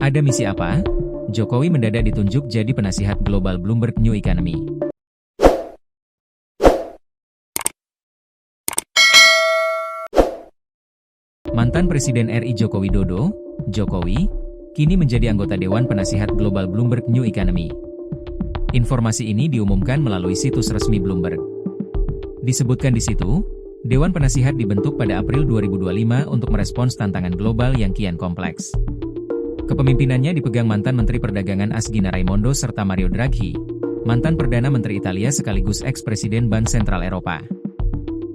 Ada misi apa? Jokowi mendadak ditunjuk jadi penasihat global Bloomberg New Economy. Mantan Presiden RI Joko Widodo, Jokowi, kini menjadi anggota Dewan Penasihat Global Bloomberg New Economy. Informasi ini diumumkan melalui situs resmi Bloomberg. Disebutkan di situ, Dewan Penasihat dibentuk pada April 2025 untuk merespons tantangan global yang kian kompleks. Kepemimpinannya dipegang mantan Menteri Perdagangan Asgina Raimondo serta Mario Draghi, mantan Perdana Menteri Italia sekaligus ex-presiden Bank Sentral Eropa.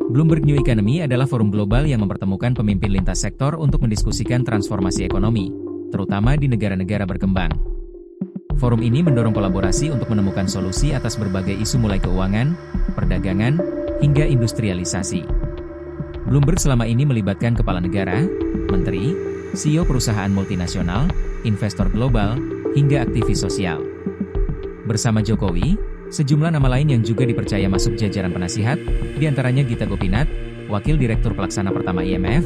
Bloomberg New Economy adalah forum global yang mempertemukan pemimpin lintas sektor untuk mendiskusikan transformasi ekonomi, terutama di negara-negara berkembang. Forum ini mendorong kolaborasi untuk menemukan solusi atas berbagai isu mulai keuangan, perdagangan, hingga industrialisasi. Bloomberg selama ini melibatkan kepala negara, menteri, CEO perusahaan multinasional, investor global, hingga aktivis sosial. Bersama Jokowi, sejumlah nama lain yang juga dipercaya masuk jajaran penasihat, diantaranya Gita Gopinath, Wakil Direktur Pelaksana Pertama IMF,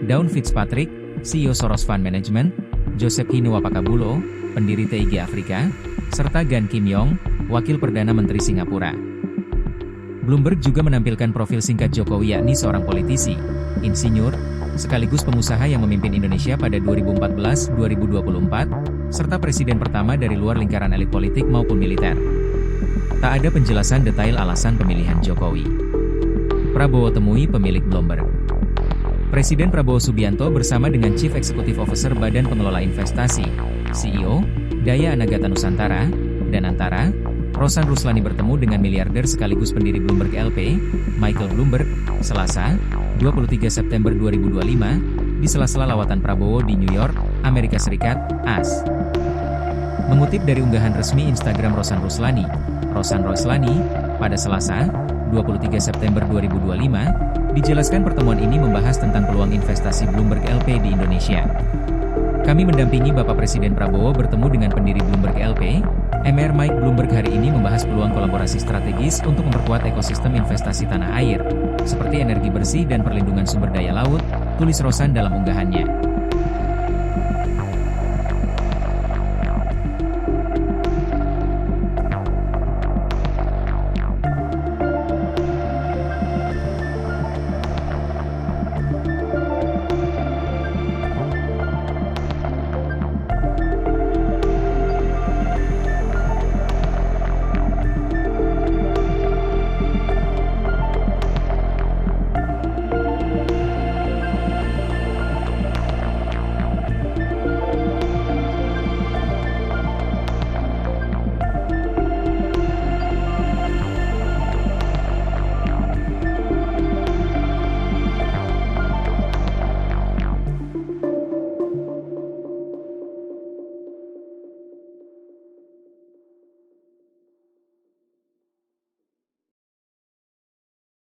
Dawn Fitzpatrick, CEO Soros Fund Management, Joseph Hinwapakabulo, pendiri TIG Afrika, serta Gan Kim Yong, Wakil Perdana Menteri Singapura. Bloomberg juga menampilkan profil singkat Jokowi yakni seorang politisi, insinyur, sekaligus pengusaha yang memimpin Indonesia pada 2014-2024, serta presiden pertama dari luar lingkaran elit politik maupun militer. Tak ada penjelasan detail alasan pemilihan Jokowi. Prabowo temui pemilik Bloomberg. Presiden Prabowo Subianto bersama dengan Chief Executive Officer Badan Pengelola Investasi, CEO, Daya Anagata Nusantara, dan Antara, Rosan Ruslani bertemu dengan miliarder sekaligus pendiri Bloomberg LP, Michael Bloomberg, Selasa, 23 September 2025, di sela-sela lawatan Prabowo di New York, Amerika Serikat, AS. Mengutip dari unggahan resmi Instagram Rosan Ruslani, pada Selasa, 23 September 2025, dijelaskan pertemuan ini membahas tentang peluang investasi Bloomberg LP di Indonesia. Kami mendampingi Bapak Presiden Prabowo bertemu dengan pendiri Bloomberg LP, Mr. Mike Bloomberg hari ini membahas peluang kolaborasi strategis untuk memperkuat ekosistem investasi tanah air, seperti energi bersih dan perlindungan sumber daya laut, tulis Rosan dalam unggahannya.